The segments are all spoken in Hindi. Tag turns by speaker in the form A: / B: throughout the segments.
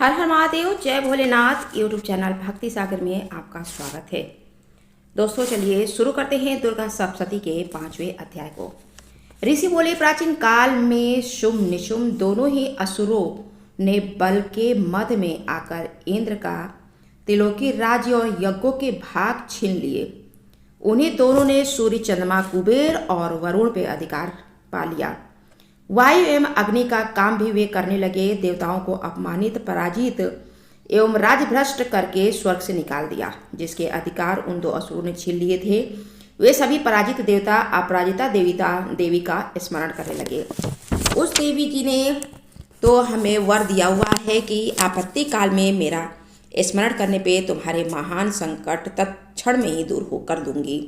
A: हर हर महादेव, जय भोलेनाथ। यूट्यूब चैनल भक्ति सागर में आपका स्वागत है। दोस्तों, चलिए शुरू करते हैं दुर्गा सप्तशती के 5वें अध्याय को। ऋषि बोले, प्राचीन काल में शुंभ निशुंभ दोनों ही असुरों ने बल के मद में आकर इंद्र का त्रिलोकी राज्य और यज्ञों के भाग छीन लिए। उन्हीं दोनों ने सूर्य, चंद्रमा, कुबेर और वरुण पे अधिकार पा लिया। वायु एवं अग्नि का काम भी वे करने लगे। देवताओं को अपमानित, पराजित एवं राजभ्रष्ट करके स्वर्ग से निकाल दिया। जिसके अधिकार उन दो असुरों ने छीन लिए थे, वे सभी पराजित देवता अपराजिता देवी का स्मरण करने लगे। उस देवी जी ने तो हमें वर दिया हुआ है कि आपत्ति काल में मेरा स्मरण करने पे तुम्हारे महान संकट तत्क्षण में ही दूर हो कर दूंगी।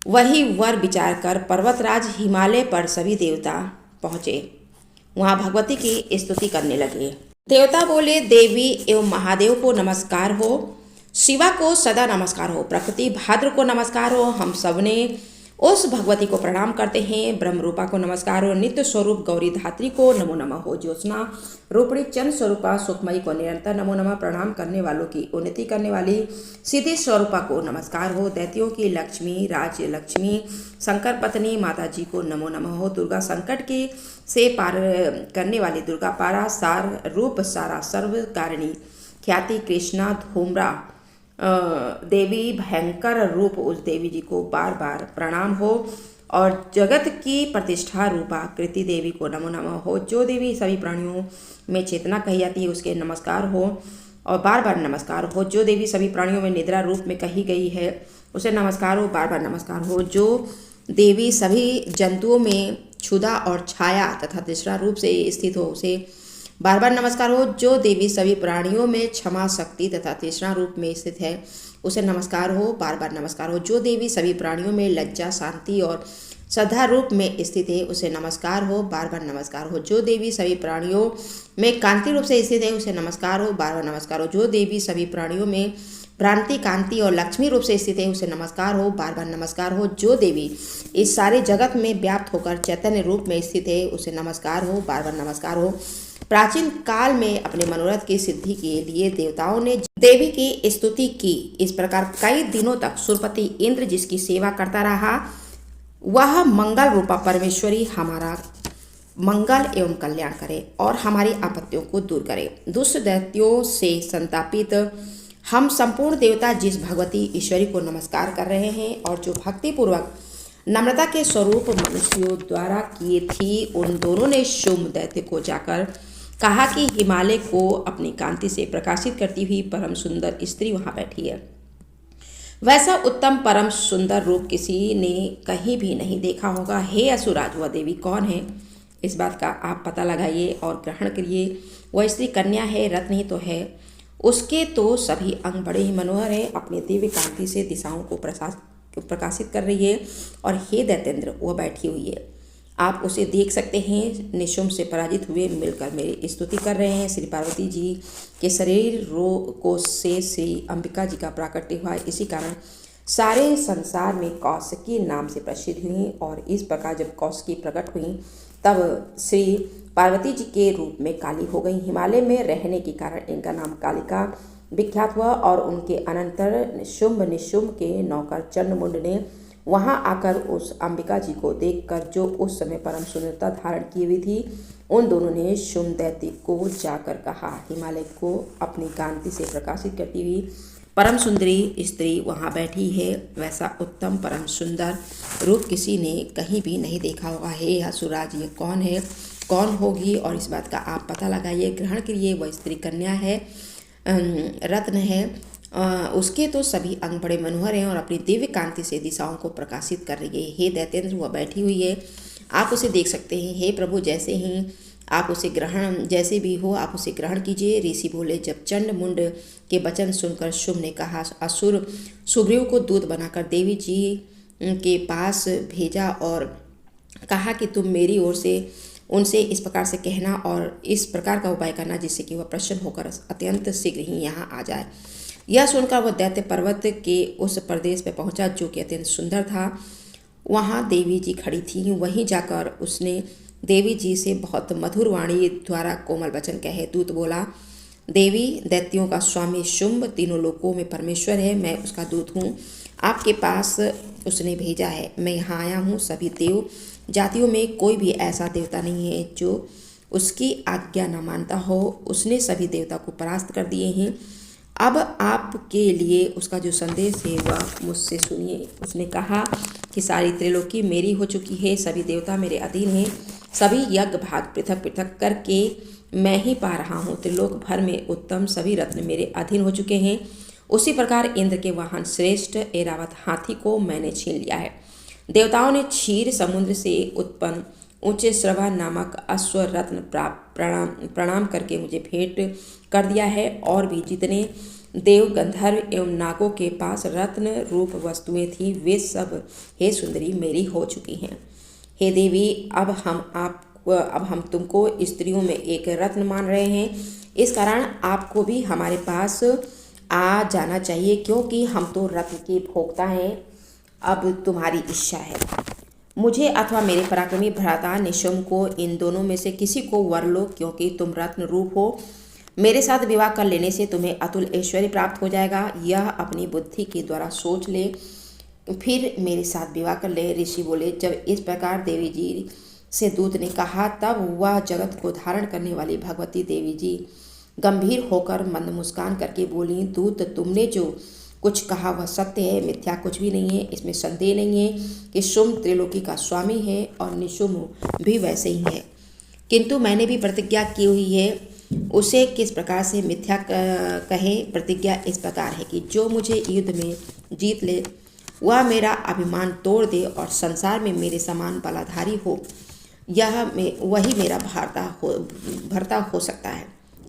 A: वही वर विचार कर पर्वतराज हिमालय पर सभी देवता पहुंचे। वहां भगवती की स्तुति करने लगे। देवता बोले, देवी एवं महादेव को नमस्कार हो, शिवा को सदा नमस्कार हो, प्रकृति भाद्र को नमस्कार हो। हम सबने उस भगवती को प्रणाम करते हैं। ब्रह्म रूपा को नमस्कार हो, नित्य स्वरूप गौरी धात्री को नमो नमः हो, ज्योत्सना रूपणी चंद्र स्वरूपा सुखमयी को निरंतर नमो नमः। प्रणाम करने वालों की उन्नति करने वाली सिद्धि स्वरूपा को नमस्कार हो। दैत्यों की लक्ष्मी, राज्य लक्ष्मी, शंकर पत्नी माता जी को नमो नमः हो। दुर्गा संकट के से पार करने वाली दुर्गा, पारा सार रूप सारा सर्व कारिणी, ख्याति कृष्णा धूम्रा देवी, भयंकर रूप उस देवी जी को बार बार प्रणाम हो। और जगत की प्रतिष्ठा रूपा कृति देवी को नमो नमः हो। जो देवी सभी प्राणियों में चेतना कही जाती है उसके नमस्कार हो और बार बार नमस्कार हो। जो देवी सभी प्राणियों में निद्रा रूप में कही गई है उसे नमस्कार हो, बार बार नमस्कार हो। जो देवी सभी जंतुओं में क्षुधा और छाया तथा तीसरा रूप से स्थित हो उसे बार बार नमस्कार हो। जो देवी सभी प्राणियों में क्षमा, शक्ति तथा तीसरा रूप में स्थित है उसे नमस्कार हो, बार बार नमस्कार हो। जो देवी सभी प्राणियों में लज्जा, शांति और श्रद्धा रूप में स्थित है उसे नमस्कार हो, बार बार नमस्कार हो। जो देवी सभी प्राणियों में कांति रूप से स्थित है उसे नमस्कार हो, बार बार नमस्कार हो। जो देवी सभी प्राणियों में भ्रांति, कांति और लक्ष्मी रूप से स्थित है उसे नमस्कार हो, बार बार नमस्कार हो। जो देवी इस सारे जगत में व्याप्त होकर चैतन्य रूप में स्थित है उसे नमस्कार हो, बार बार नमस्कार हो। प्राचीन काल में अपने मनोरथ की सिद्धि के लिए देवताओं ने देवी की स्तुति की। इस प्रकार कई दिनों तक सुरपति इंद्र जिसकी सेवा करता रहा, वह मंगल रूपा परमेश्वरी हमारा मंगल एवं कल्याण करे और हमारी आपत्तियों को दूर करे। दुष्ट दैत्यों से संतापित हम संपूर्ण देवता जिस भगवती ईश्वरी को नमस्कार कर रहे हैं और जो भक्ति पूर्वक नम्रता के स्वरूप मनुष्यों द्वारा किए थी, उन दोनों ने शुंभ दैत्य को जाकर कहा कि हिमालय को अपनी कांति से प्रकाशित करती हुई परम सुंदर स्त्री वहां बैठी है। वैसा उत्तम परम सुंदर रूप किसी ने कहीं भी नहीं देखा होगा। हे असुराज, वह देवी कौन है? इस बात का आप पता लगाइए और ग्रहण करिए। वह स्त्री कन्या है, रत्न ही तो है। उसके तो सभी अंग बड़े ही मनोहर हैं। अपनी दिव्य कांति से दिशाओं को प्रकाशित कर रही है। और हे दैत्येंद्र, वह बैठी हुई है, आप उसे देख सकते हैं। निशुंभ से पराजित हुए मिलकर मेरी स्तुति कर रहे हैं। श्री पार्वती जी के शरीर को से श्री अंबिका जी का प्राकट्य हुआ। इसी कारण सारे संसार में कौशिकी नाम से प्रसिद्ध हुई। और इस प्रकार जब कौशिकी प्रकट हुई तब श्री पार्वती जी के रूप में काली हो गई। हिमालय में रहने के कारण इनका नाम कालिका विख्यात हुआ। और उनके अनंतर शुंभ निशुंभ के नौकर चंडमुंड ने वहां आकर उस अंबिका जी को देखकर, जो उस समय परम सुंदरता धारण की हुई थी, उन दोनों ने शुंभ दैत्य को जाकर कहा, हिमालय को अपनी कांति से प्रकाशित करती हुई परम सुंदरी स्त्री वहां बैठी है। वैसा उत्तम परम सुंदर रूप किसी ने कहीं भी नहीं देखा होगा। हे असुराज, ये कौन है, कौन होगी? और इस बात का आप पता लगाइए, ग्रहण करिए। वह स्त्री कन्या है, रत्न है। उसके तो सभी अंग बड़े मनोहर हैं और अपनी दिव्य कांति से दिशाओं को प्रकाशित कर रही है। हे दैत्येंद्र, वह बैठी हुई है, आप उसे देख सकते हैं। हे प्रभु, जैसे ही आप उसे ग्रहण जैसे भी हो आप उसे ग्रहण कीजिए। ऋषि बोले, जब चंड मुंड के वचन सुनकर शुंभ ने कहा, असुर सुग्रीव को दूत बनाकर देवी जी के पास भेजा और कहा कि तुम मेरी ओर से उनसे इस प्रकार से कहना और इस प्रकार का उपाय करना जिससे कि वह प्रसन्न होकर अत्यंत शीघ्र ही यहाँ आ जाए। यह सुनकर वह दैत्य पर्वत के उस प्रदेश में पहुंचा जो कि अत्यंत सुंदर था। वहाँ देवी जी खड़ी थी। वहीं जाकर उसने देवी जी से बहुत मधुर वाणी द्वारा कोमल वचन कहे। दूत बोला, देवी, दैत्यों का स्वामी शुंभ तीनों लोकों में परमेश्वर है, मैं उसका दूत हूँ, आपके पास उसने भेजा है। मैं यहाँ आया हूँ। सभी देव जातियों में कोई भी ऐसा देवता नहीं है जो उसकी आज्ञा न मानता हो। उसने सभी देवता को परास्त कर दिए हैं। अब आपके लिए उसका जो संदेश है वह मुझसे सुनिए। उसने कहा कि सारी त्रिलोकी मेरी हो चुकी है, सभी देवता मेरे अधीन हैं, सभी यज्ञ भाग पृथक पृथक करके मैं ही पा रहा हूँ। त्रिलोक भर में उत्तम सभी रत्न मेरे अधीन हो चुके हैं। उसी प्रकार इंद्र के वाहन श्रेष्ठ ऐरावत हाथी को मैंने छीन लिया है। देवताओं ने क्षीर समुद्र से उत्पन्न ऊंचे श्रवा नामक अश्व रत्न प्रणाम करके मुझे भेंट कर दिया है। और भी जितने देव गंधर्व एवं नागों के पास रत्न रूप वस्तुएं थी वे सब हे सुंदरी मेरी हो चुकी हैं। हे देवी, अब हम तुमको स्त्रियों में एक रत्न मान रहे हैं। इस कारण आपको भी हमारे पास आ जाना चाहिए, क्योंकि हम तो रत्न के भोक्ता हैं। अब तुम्हारी इच्छा है, मुझे अथवा मेरे पराक्रमी भ्राता निशुम्भ को इन दोनों में से किसी को वर लो, क्योंकि तुम रत्न रूप हो। मेरे साथ विवाह कर लेने से तुम्हें अतुल ऐश्वर्य प्राप्त हो जाएगा। यह अपनी बुद्धि के द्वारा सोच ले, फिर मेरे साथ विवाह कर ले। ऋषि बोले, जब इस प्रकार देवी जी से दूत ने कहा तब वह जगत को धारण करने वाली भगवती देवी जी गंभीर होकर मंद मुस्कान करके बोली, दूत, तुमने जो कुछ कहा वह सत्य है, मिथ्या कुछ भी नहीं है। इसमें संदेह नहीं है कि शुंभ त्रिलोकी का स्वामी है और निशुम्भ भी वैसे ही है, किंतु मैंने भी प्रतिज्ञा की हुई है। उसे किस प्रकार से मिथ्या कहें? प्रतिज्ञा इस प्रकार है कि जो मुझे युद्ध में जीत ले वह मेरा अभिमान तोड़ दे और संसार में मेरे समान बलाधारी हो, वही मेरा भर्ता हो सकता है।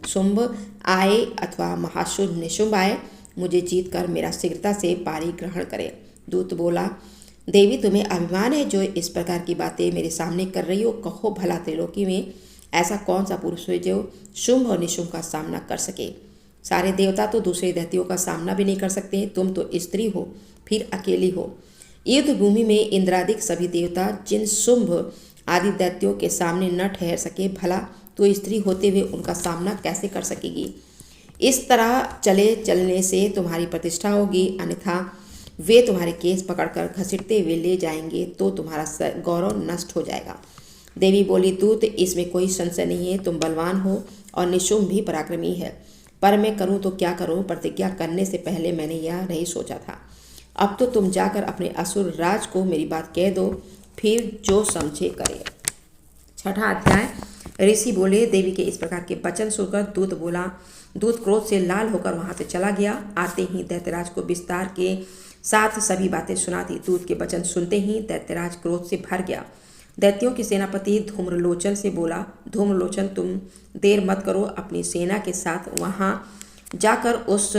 A: शुंभ आए अथवा महाशुंभ निशुंभ आए, मुझे जीत कर मेरा शीघ्रता से पारी ग्रहण करे। दूत बोला, देवी, तुम्हें अभिमान है जो इस प्रकार की बातें मेरे सामने कर रही हो? कहो भला, त्रिलोकी में ऐसा कौन सा पुरुष है जो शुंभ और निशुंभ का सामना कर सके? सारे देवता तो दूसरे दैत्यों का सामना भी नहीं कर सकते। तुम तो स्त्री हो, फिर अकेली हो। युद्ध भूमि में इंद्रादिक सभी देवता जिन शुंभ आदि दैत्यों के सामने न ठहर सके, भला तो स्त्री होते हुए उनका सामना कैसे कर सकेगी? इस तरह चलने से तुम्हारी प्रतिष्ठा होगी, अन्यथा वे तुम्हारे केस पकड़कर घसीटते हुए ले जाएंगे तो तुम्हारा गौरव नष्ट हो जाएगा। देवी बोली, दूत, इसमें कोई संशय नहीं है, तुम बलवान हो और निशुंभ भी पराक्रमी है, पर मैं करूं तो क्या करूं? प्रतिज्ञा करने से पहले मैंने यह नहीं सोचा था। अब तो तुम जाकर अपने असुर राज को मेरी बात कह दो, फिर जो समझे करे। छठा अध्याय। ऋषि बोले, देवी के इस प्रकार के वचन सुनकर दूत क्रोध से लाल होकर वहां से चला गया। आते ही दैत्यराज को विस्तार के साथ सभी बातें सुना दी। दूत के वचन सुनते ही दैत्यराज क्रोध से भर गया। दैत्यों के सेनापति धूम्रलोचन से बोला, धूम्रलोचन, तुम देर मत करो, अपनी सेना के साथ वहां जाकर उस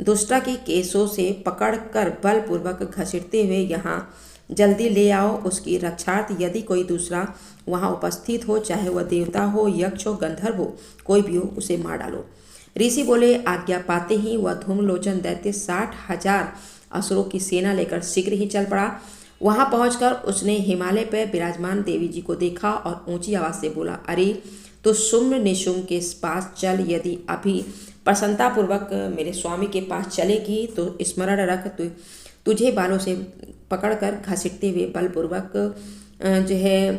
A: दुष्टा की केसों से पकड़कर बलपूर्वक घसीटते हुए यहाँ जल्दी ले आओ। उसकी रक्षार्थ यदि कोई दूसरा वहां उपस्थित हो, चाहे वह देवता हो, यक्ष हो, गंधर्व हो, कोई भी हो, उसे मार डालो। ऋषि बोले, आज्ञा पाते ही वह धूम्रलोचन दैत्य 60,000 असुरों की सेना लेकर शीघ्र ही चल पड़ा। वहां पहुंचकर उसने हिमालय पर विराजमान देवी जी को देखा और ऊंची आवाज से बोला, अरे तो शुंभ निशुंभ के पास चल। यदि अभी प्रसन्नतापूर्वक मेरे स्वामी के पास चलेगी तो स्मरण रख, तुझे बालों से पकड़कर घसीटते हुए बलपूर्वक जो है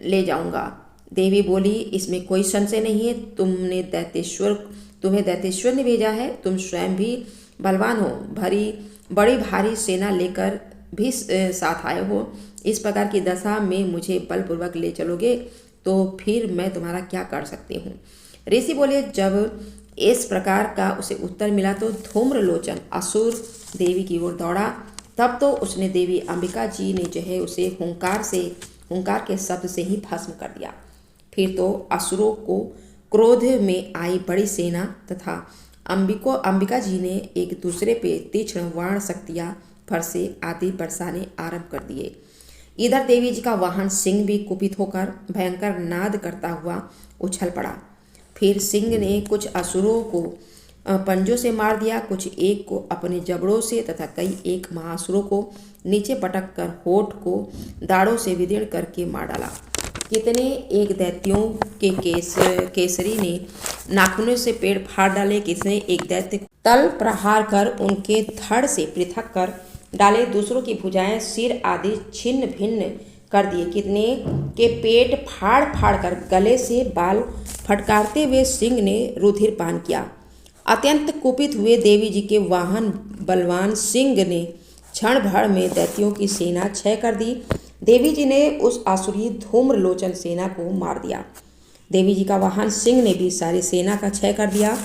A: ले जाऊंगा। देवी बोली, इसमें कोई संशय नहीं है, तुम्हें दैत्येश्वर ने भेजा है। तुम स्वयं भी बलवान हो, बड़ी भारी सेना लेकर भी साथ आए हो। इस प्रकार की दशा में मुझे बलपूर्वक ले चलोगे तो फिर मैं तुम्हारा क्या कर सकती हूँ? ऋषि बोले, जब इस प्रकार का उसे उत्तर मिला तो धूम्रलोचन असुर देवी की ओर दौड़ा। तब तो उसने देवी अंबिका जी ने जो है उसे हुंकार के शब्द से ही भस्म कर दिया। फिर तो असुरों को क्रोध में आई बड़ी सेना तथा अंबिका जी ने एक दूसरे पे तीक्ष्ण वाण शक्तियां फरसे आदि बरसाने आरंभ कर दिए। इधर देवी जी का वाहन सिंह भी कुपित होकर भयंकर नाद करता हुआ उछल पड़ा। फिर सिंह ने कुछ असुरों को पंजों से मार दिया, कुछ एक को अपने जबड़ों से तथा कई एक महासुरों को नीचे पटक कर होठ को दाढ़ों से विदीर्ण करके मार डाला। कितने एक दैत्यों के केसरी ने नाखूनों से पेड़ फाड़ डाले, किसने एक दैत्य तल प्रहार कर उनके धड़ से पृथक कर डाले, दूसरों की भुजाएं सिर आदि छिन्न भिन्न कर दिए, कितने के पेट फाड़ फाड़ कर गले से बाल फटकारते हुए सिंह ने रुधिर पान किया। अत्यंत कुपित हुए देवी जी के वाहन बलवान सिंह ने क्षण भर में दैत्यों की सेना क्षय कर दी। देवी जी ने उस आसुरी धूम्रलोचन सेना को मार दिया। देवी जी का वाहन सिंह ने भी सारी सेना का क्षय कर दिया।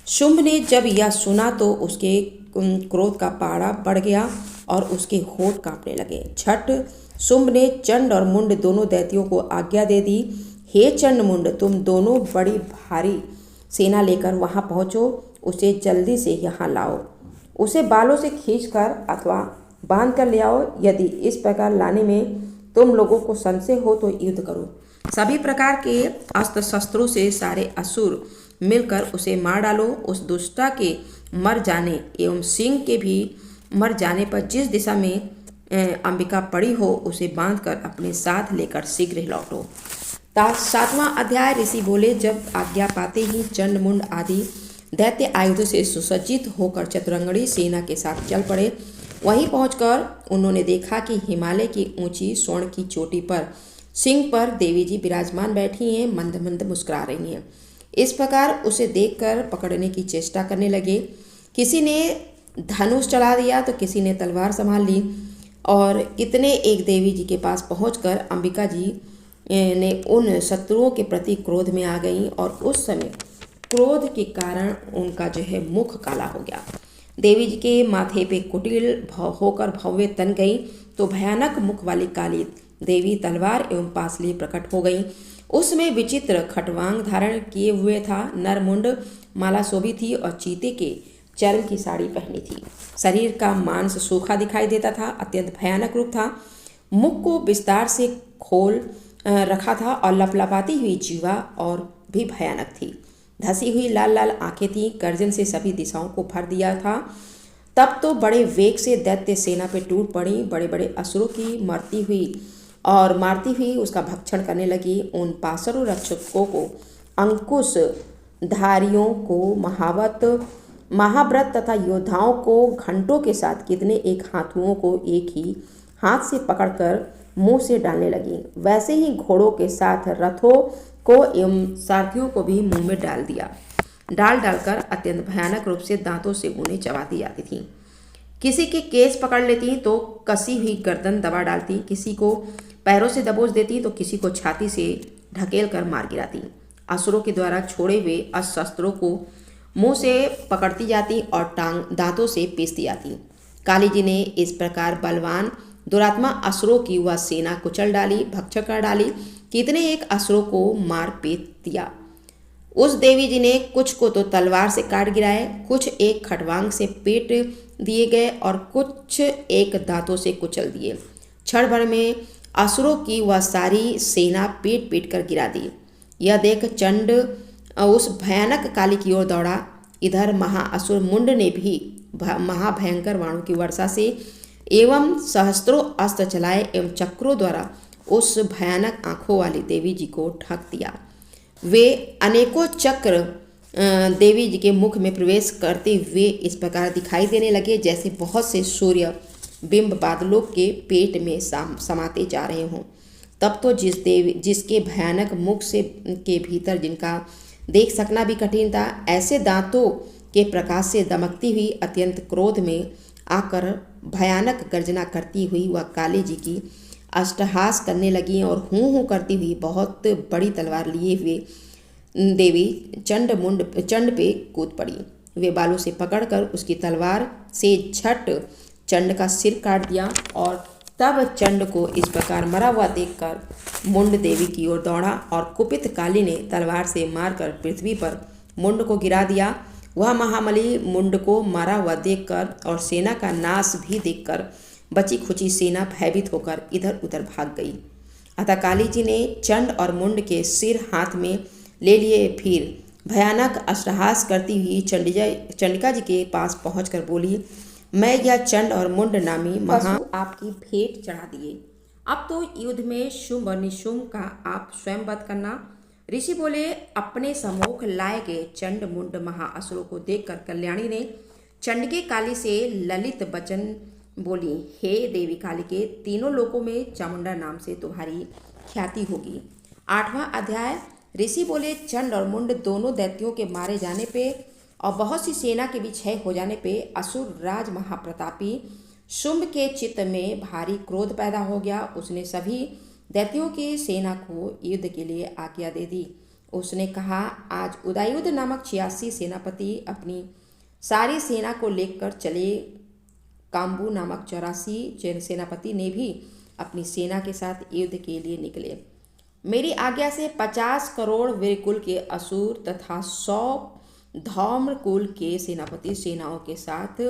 A: शुंभ ने जब यह सुना तो उसके क्रोध का पारा बढ़ गया और उसके होठ कांपने लगे। छठ शुंभ ने चंड और मुंड दोनों दैत्यों को आज्ञा दे दी, हे चंड मुंड, तुम दोनों बड़ी भारी सेना लेकर वहां पहुंचो, उसे जल्दी से यहाँ लाओ, उसे बालों से खींचकर अथवा बांध कर ले आओ। यदि इस प्रकार लाने में तुम लोगों को संशय हो तो युद्ध करो। सभी प्रकार के अस्त्र शस्त्रों से सारे असुर मिलकर उसे मार डालो। उस दुष्टा के मर जाने एवं सिंह के भी मर जाने पर जिस दिशा में अंबिका पड़ी हो उसे बांधकर अपने साथ लेकर शीघ्र लौटो। 7वां अध्याय। ऋषि बोले, जब आज्ञा पाते ही चंड मुंड आदि दैत्य आयुधों से सुसज्जित होकर चतुरंगड़ी सेना के साथ चल पड़े। वहीं पहुंचकर उन्होंने देखा कि हिमालय की ऊंची स्वर्ण की चोटी पर सिंह पर देवी जी विराजमान बैठी हैं, मंद मंद मुस्कुरा रही हैं। इस प्रकार उसे देखकर पकड़ने की चेष्टा करने लगे। किसी ने धनुष चला दिया तो किसी ने तलवार संभाल ली और कितने एक देवी जी के पास पहुंचकर अंबिका जी ने उन शत्रुओं के प्रति क्रोध में आ गई और उस समय क्रोध के कारण उनका जो है मुख काला हो गया। देवी जी के माथे पे कुटिल होकर भव्य तन गई तो भयानक मुख वाली काली देवी तलवार एवं पासली प्रकट हो गई। उसमें विचित्र खटवांग धारण किए हुए था, नरमुंड माला शोभी थी और चीते के चर्म की साड़ी पहनी थी। शरीर का मांस सूखा दिखाई देता था, अत्यंत भयानक रूप था। मुख को विस्तार से खोल रखा था और लपलपाती हुई जीवा और भी भयानक थी। धसी हुई लाल लाल आंखें थीं, गर्जन से सभी दिशाओं को भर दिया था। तब तो बड़े वेग से दैत्य सेना पे टूट पड़ी, बड़े बड़े असुरों की मारती हुई उसका भक्षण करने लगी। उन पासरों रक्षकों को, अंकुश धारियों को, महाव्रत तथा योद्धाओं को घंटों के साथ कितने एक हाथुओं को एक ही हाथ से पकड़कर मुंह से डालने लगी। वैसे ही घोड़ों के साथ रथों को एवं सारथियों को भी मुंह में डाल दिया। डालकर अत्यंत भयानक रूप से दांतों से उन्हें चबाती जाती थी। किसी के केस पकड़ लेती तो कसी हुई गर्दन दबा डालती, किसी को पैरों से दबोच देती तो किसी को छाती से ढकेल कर मार गिराती। असुरों के द्वारा छोड़े हुए अस्त्रों को मुंह से पकड़ती जाती और दांतों से पीसती जाती। काली जी ने इस प्रकार बलवान दुरात्मा असुरों की वह सेना कुचल डाली, भक्षण कर डाली। कितने एक असुरों को मार पीट दिया। उस देवी जी ने कुछ को तो तलवार से काट गिराए, कुछ एक खटवांग से पेट दिए गए और कुछ एक दांतों से कुचल दिए। क्षण भर में असुरों की वह सारी सेना पीट पीट कर गिरा दी। यह देख चंड उस भयानक काली की ओर दौड़ा। इधर महाअसुर मुंड ने भी महाभयंकर बाणों की वर्षा से एवं सहस्त्रों अस्त्र चलाए एवं चक्रों द्वारा उस भयानक आंखों वाली देवी जी को ढक दिया। वे अनेकों चक्र देवी जी के मुख में प्रवेश करते हुए इस प्रकार दिखाई देने लगे जैसे बहुत से सूर्य बिंब बादलों के पेट में समाते जा रहे हों। तब तो जिसके भयानक मुख से के भीतर जिनका देख सकना भी कठिन था, ऐसे दांतों के प्रकाश से दमकती हुई अत्यंत क्रोध में आकर भयानक गर्जना करती हुई वह काली जी की अष्टहास करने लगी और हूँ करती हुई बहुत बड़ी तलवार लिए हुए देवी चंड पे कूद पड़ी। वे बालों से पकड़कर उसकी तलवार से झट चंड का सिर काट दिया और तब चंड को इस प्रकार मरा हुआ देखकर मुंड देवी की ओर दौड़ा और कुपित काली ने तलवार से मारकर पृथ्वी पर मुंड को गिरा दिया। वह महामली मुंड को मारा हुआ देखकर और सेना का नाश भी देखकर बची खुची सेना भयभीत होकर इधर उधर भाग गई। अतः काली जी ने चंड और मुंड के सिर हाथ में ले लिए, फिर भयानक अष्टहास करती हुई चंडिका जी के पास पहुंचकर बोली, मैं यह चंड और मुंड नामी महा आपकी भेंट चढ़ा दिए। अब तो युद्ध में शुंभ और निशुंभ का आप स्वयं वध करना। ऋषि बोले, अपने सम्मुख लाए गए चंड मुंड महाअसुरों को देखकर कल्याणी ने चंडिके काली से ललित वचन बोली, हे देवी कालिके, तीनों लोकों में चामुंडा नाम से तुम्हारी ख्याति होगी। 8वां अध्याय। ऋषि बोले, चंड और मुंड दोनों दैत्यों के मारे जाने पे और बहुत सी सेना के भी क्षय हो जाने पे असुर राज महाप्रतापी शुंभ के चित्त में भारी क्रोध पैदा हो गया। उसने सभी दैत्यों की सेना को युद्ध के लिए आज्ञा दे दी। उसने कहा, आज उदयुद्ध नामक 86 सेनापति अपनी सारी सेना को लेकर चले। काम्बू नामक 84 सेनापति ने भी अपनी सेना के साथ युद्ध के लिए निकले। मेरी आज्ञा से 50 करोड़ वीरकुल के असुर तथा 100 धौम्र कुल के सेनापति सेनाओं के साथ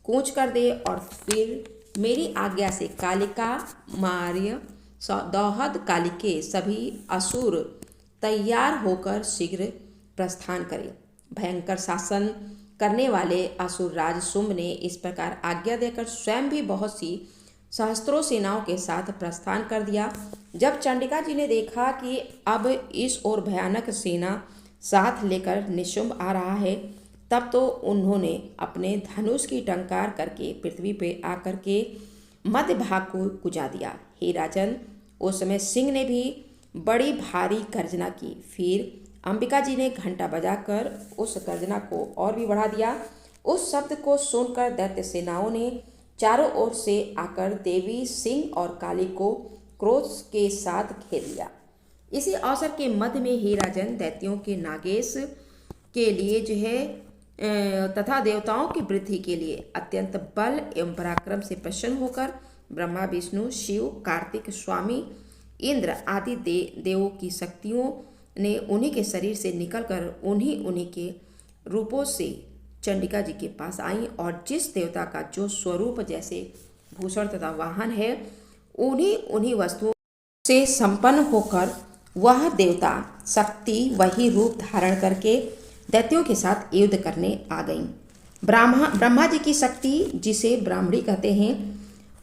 A: कूच कर दे और फिर मेरी आज्ञा से कालिका मार्य दौहद कालिके सभी असुर तैयार होकर शीघ्र प्रस्थान करें। भयंकर शासन करने वाले असुर राज शुंभ ने इस प्रकार आज्ञा देकर स्वयं भी बहुत सी सहस्त्रों सेनाओं के साथ प्रस्थान कर दिया। जब चंडिका जी ने देखा कि अब इस ओर भयानक सेना साथ लेकर निशुंभ आ रहा है, तब तो उन्होंने अपने धनुष की टंकार करके पृथ्वी पे आकर के मध्य भाग को गुजा दिया। हे राजन, उस समय सिंह ने भी बड़ी भारी गर्जना की। फिर अंबिका जी ने घंटा बजाकर उस गर्जना को और भी बढ़ा दिया। उस शब्द को सुनकर दैत्य सेनाओं ने चारों ओर से आकर देवी सिंह और काली को क्रोध के साथ घेर लिया। इसी अवसर के मध्य में ही राजन दैत्यों के नागेश के लिए जो है तथा देवताओं की वृद्धि के लिए अत्यंत बल एवं पराक्रम से प्रसन्न होकर ब्रह्मा विष्णु शिव कार्तिक स्वामी इंद्र आदि देवों की शक्तियों ने उन्हीं के शरीर से निकलकर उन्हीं के रूपों से चंडिका जी के पास आई और जिस देवता का जो स्वरूप जैसे भूषण तथा वाहन है, उन्हीं वस्तुओं से संपन्न होकर वह देवता शक्ति वही रूप धारण करके दैत्यों के साथ युद्ध करने आ गई। ब्रह्मा जी की शक्ति, जिसे ब्राह्मणी कहते हैं,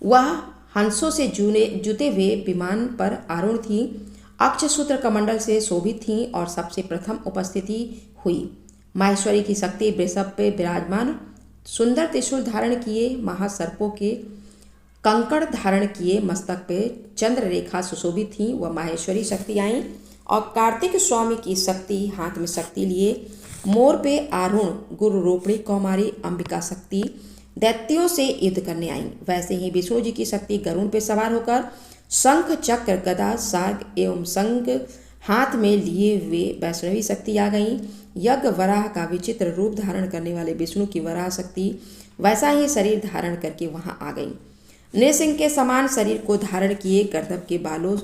A: वह हंसों से जुते हुए विमान पर आरूढ़ थी, अक्षसूत्र कमंडल से शोभित थी और सबसे प्रथम उपस्थिति हुई। माहेश्वरी की शक्ति वृषभ पे विराजमान, सुंदर त्रिशूल धारण किए, महासर्पों के कंकड़ धारण किए, मस्तक पे चंद्र रेखा सुशोभित थी, वह माहेश्वरी शक्ति आई। और कार्तिक स्वामी की शक्ति, हाथ में शक्ति लिए मोर पे आरूढ़ गुरु रूपणी कौमारी अंबिका शक्ति दैत्यों से युद्ध करने आई। वैसे ही विष्णु जी की शक्ति गरुड़ पे सवार होकर शंख चक्र गदा साग एवं संग हाथ में लिए हुए वैष्णवी शक्ति आ गई। यज्ञ वराह का विचित्र रूप धारण करने वाले विष्णु की वराह शक्ति वैसा ही शरीर धारण करके वहां आ गई। नृसिंह के समान शरीर को धारण किए, गर्दभ के बालों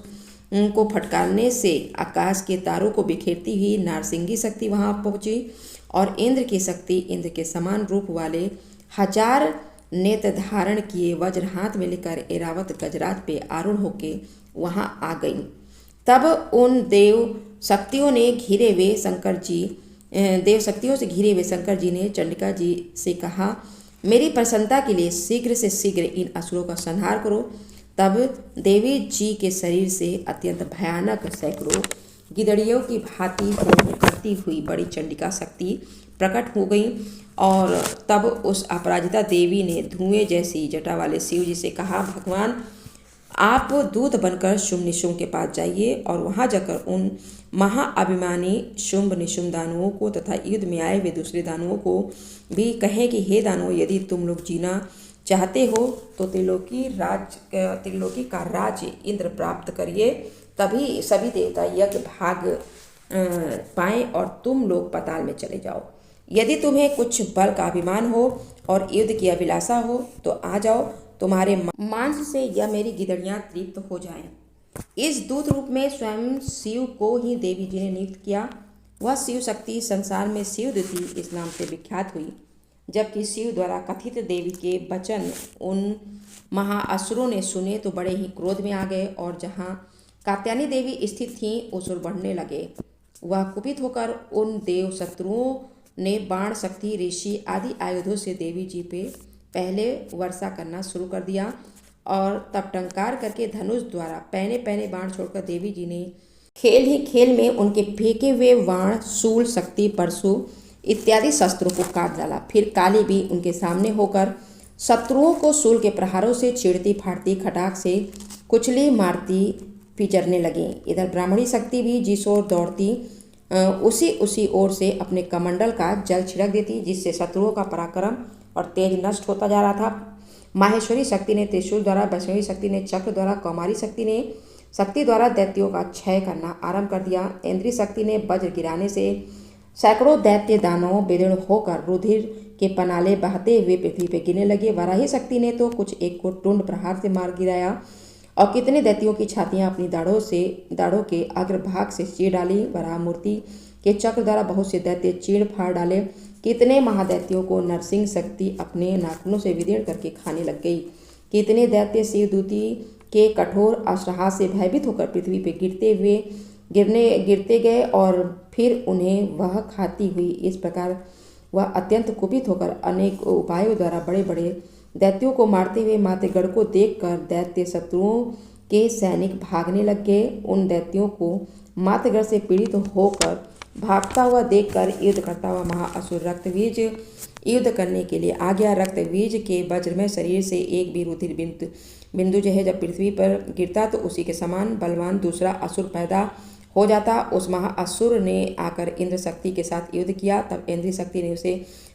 A: को फटकारने से आकाश के तारों को बिखेरती हुई नारसिंगी शक्ति वहां पहुंची और इंद्र की शक्ति, इंद्र के समान रूप वाले 1000 नेत्र धारण किए वज्र हाथ में लेकर एरावत गजराज पे आरूढ़ होके वहां आ गई। तब उन देव शक्तियों से घिरे हुए शंकर जी ने चंडिका जी से कहा, मेरी प्रसन्नता के लिए शीघ्र से शीघ्र इन असुरों का संहार करो। तब देवी जी के शरीर से अत्यंत भयानक सैकड़ों गिदड़ियों की भांति करती हुई बड़ी चंडिका शक्ति प्रकट हो गई। और तब उस अपराजिता देवी ने धुएं जैसी जटा वाले शिव जी से कहा, भगवान, आप दूत बनकर शुंभ निशुंभ के पास जाइए और वहां जाकर उन महाअभिमानी शुंभ निशुंभ दानवों को तथा युद्ध में आए हुए दूसरे दानवों को भी कहें कि हे दानवों, यदि तुम लोग जीना चाहते हो तो त्रिलोकी का राज्य इंद्र प्राप्त करिए, तभी सभी देवता यज्ञ भाग पाएं और तुम लोग पाताल में चले जाओ। यदि तुम्हें कुछ बल का अभिमान हो और युद्ध की अभिलाषा हो तो आ जाओ, तुम्हारे मांस से यह मेरी गिदड़ियां तृप्त हो जाएं। इस दूत रूप में स्वयं शिव को ही देवी जी ने नियुक्त किया। वह शिव शक्ति संसार में शिव द्विती इस नाम से विख्यात हुई। जबकि शिव द्वारा कथित देवी के वचन उन महाअसुरों ने सुने तो बड़े ही क्रोध में आ गए और जहाँ कात्यायनी देवी स्थित थीं असुर बढ़ने लगे। वह कुपित होकर उन देव शत्रुओं ने बाण, शक्ति, ऋषि आदि आयुधों से देवी जी पे पहले वर्षा करना शुरू कर दिया और तब टंकार करके धनुष द्वारा पहने पहने बाण छोड़कर देवी जी ने खेल ही खेल में उनके फेंके हुए बाण, शूल, शक्ति, परशु इत्यादि शस्त्रों को काट डाला। फिर काली भी उनके सामने होकर शत्रुओं को शूल के प्रहारों से चीरती फाड़ती, खटाक से कुचली मारती, पिचरने लगी। इधर ब्राह्मणी शक्ति भी जिस ओर दौड़ती उसी ओर से अपने कमंडल का जल छिड़क देती, जिससे शत्रुओं का पराक्रम और तेज नष्ट होता जा रहा था। माहेश्वरी शक्ति ने त्रिशूल द्वारा, वैष्णवी शक्ति ने चक्र द्वारा, कौमारी शक्ति द्वारा दैत्यों का क्षय करना आरंभ कर दिया। इंद्री शक्ति ने वज्र गिराने से सैकड़ों दैत्य दानव विदीर्ण होकर रुधिर के पनाले बहते हुए पृथ्वी पर गिरने लगे। वराही शक्ति ने तो कुछ एक को टुंड प्रहार से मार गिराया और कितने दैत्यों की छातियां अपनी दाढ़ों के अग्रभाग से चीर डाली। वराह मूर्ति के चक्र द्वारा बहुत से दैत्य चीड़ फाड़ डाले। कितने महादैत्यों को नरसिंह शक्ति अपने नाखूनों से विदीर्ण करके खाने लग गई। कितने दैत्य शिवदूती के कठोर अश्रहास से भयभीत होकर पृथ्वी पर गिरते गए और फिर उन्हें वह खाती हुई। इस प्रकार वह अत्यंत कुपित होकर अनेक उपायों द्वारा बड़े बड़े दैत्यों को मारते हुए मातेगढ़ को देखकर दैत्य शत्रुओं के सैनिक भागने लग गए। उन दैत्यों को मातेगढ़ से पीड़ित होकर भागता हुआ देखकर युद्ध करता हुआ महाअसुर रक्तबीज युद्ध करने के लिए आ गया। रक्तबीज के वज्रमय शरीर से एक भी रुधिर बिंदु जो है जब पृथ्वी पर गिरता तो उसी के समान बलवान दूसरा असुर पैदा हो जाता। उस महाअसुर ने आकर इंद्र शक्ति के साथ युद्ध किया। तब इंद्र शक्ति ने उसे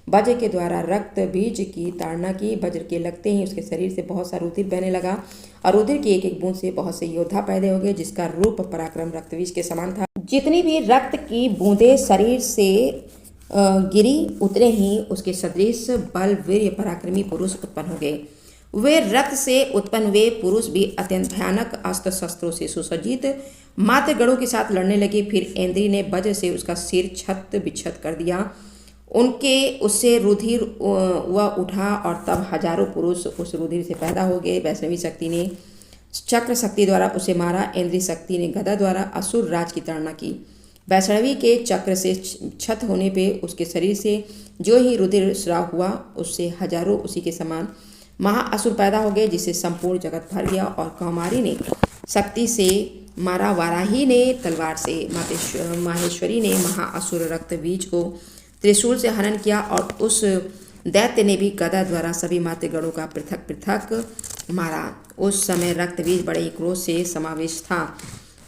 A: वज्र के द्वारा रक्त बीज की ताड़ना की। वज्र के लगते ही उसके शरीर से बहुत सा रुधिर बहने लगा और रुधिर की एक एक बूंद से बहुत से योद्धा पैदा हो गए, जिसका रूप पराक्रम रक्तबीज के समान था। जितनी भी रक्त की बूंदें शरीर से गिरी उतने ही उसके सदृश बल वीर्य पराक्रमी पुरुष उत्पन्न हो गए। वे रक्त से उत्पन्न हुए पुरुष भी अत्यंत भयानक अस्त्र शस्त्रों से सुसज्जित मातृगढ़ों के साथ लड़ने लगे। फिर इंद्री ने वज्र से उसका सिर छत बिछत कर दिया। उससे रुधिर वह उठा और तब हजारों पुरुष उस रुधिर से पैदा हो गए। वैष्णवी शक्ति ने चक्र शक्ति द्वारा उसे मारा। इंद्री शक्ति ने गदा द्वारा असुर राज की ताड़ना की। वैष्णवी के चक्र से छत होने पे उसके शरीर से जो ही रुधिर स्राव हुआ उससे हजारों उसी के समान महाअसुर पैदा हो गए, जिससे संपूर्ण जगत भर गया। और कौमारी ने शक्ति से मारा, वाराही ने तलवार से, माहेश्वरी ने महाअसुर रक्तबीज को त्रिशूल से हनन किया और उस दैत्य ने भी गदा द्वारा सभी मातृगणों का पृथक पृथक मारा। उस समय रक्तबीज बड़े ही क्रोध से समावेश था।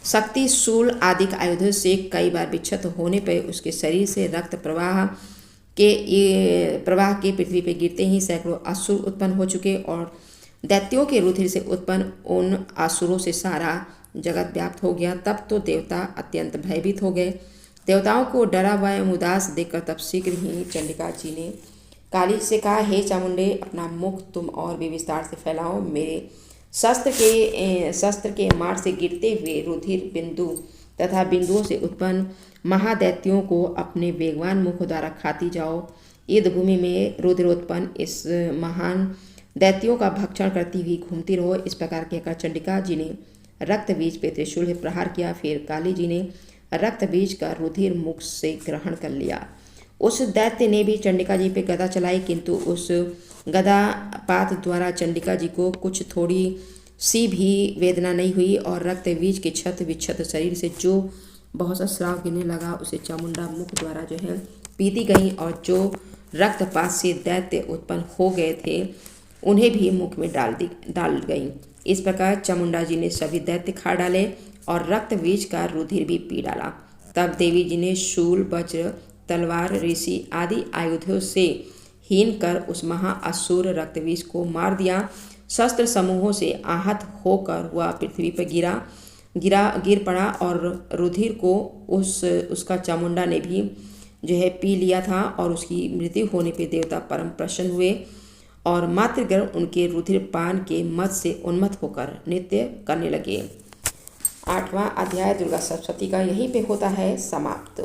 A: शक्ति शूल आदि आयुधों से कई बार विक्षत होने पर उसके शरीर से रक्त प्रवाह के पृथ्वी पर गिरते ही सैकड़ों असुर उत्पन्न हो चुके और दैत्यों के रुधिर से उत्पन्न उन असुरों से सारा जगत व्याप्त हो गया। तब तो देवता अत्यंत भयभीत हो गए। देवताओं को डरा हुआ एवं उदास देखकर तब शीघ्र ही चंडिका जी ने काली से कहा, हे चामुंडे, अपना मुख तुम और भी विस्तार से फैलाओ। मेरे शस्त्र के मार से गिरते हुए रुधिर बिंदु तथा बिंदुओं से उत्पन्न महादैत्यों को अपने वेगवान मुख द्वारा खाती जाओ। युद्ध भूमि में रुधिरोत्पन्न इस महान दैत्यों का भक्षण करती हुई घूमती रहो। इस प्रकार कहकर चंडिका जी ने रक्तबीज पे त्रिशूल से प्रहार किया। फिर काली जी ने रक्तबीज का रुधिर मुख से ग्रहण कर लिया। उस दैत्य ने भी चंडिका जी पे गदा चलाई, किंतु उस गदा पात द्वारा चंडिका जी को कुछ थोड़ी सी भी वेदना नहीं हुई और रक्तबीज के छत विक्षत शरीर से जो बहुत सा श्राव गिरने लगा उसे चामुंडा मुख द्वारा जो है पीती गई और जो रक्तपात से दैत्य उत्पन्न हो गए थे उन्हें भी मुख में डाल गई। इस प्रकार चामुंडा जी ने सभी दैत्य खा डाले और रक्तबीज का रुधिर भी पी डाला। तब देवी जी ने शूल, वज्र, तलवार, ऋषि आदि आयुधों से हीन कर उस महाअसुर रक्तबीज को मार दिया। शस्त्र समूहों से आहत होकर वह पृथ्वी पर गिर पड़ा और रुधिर को उसका चामुंडा ने भी जो है पी लिया था और उसकी मृत्यु होने पे देवता परम प्रसन्न हुए और मातृगण उनके रुधिर पान के मत से उन्मत्त होकर नृत्य करने लगे। 8वां अध्याय दुर्गा सप्तशती का यहीं पे होता है समाप्त।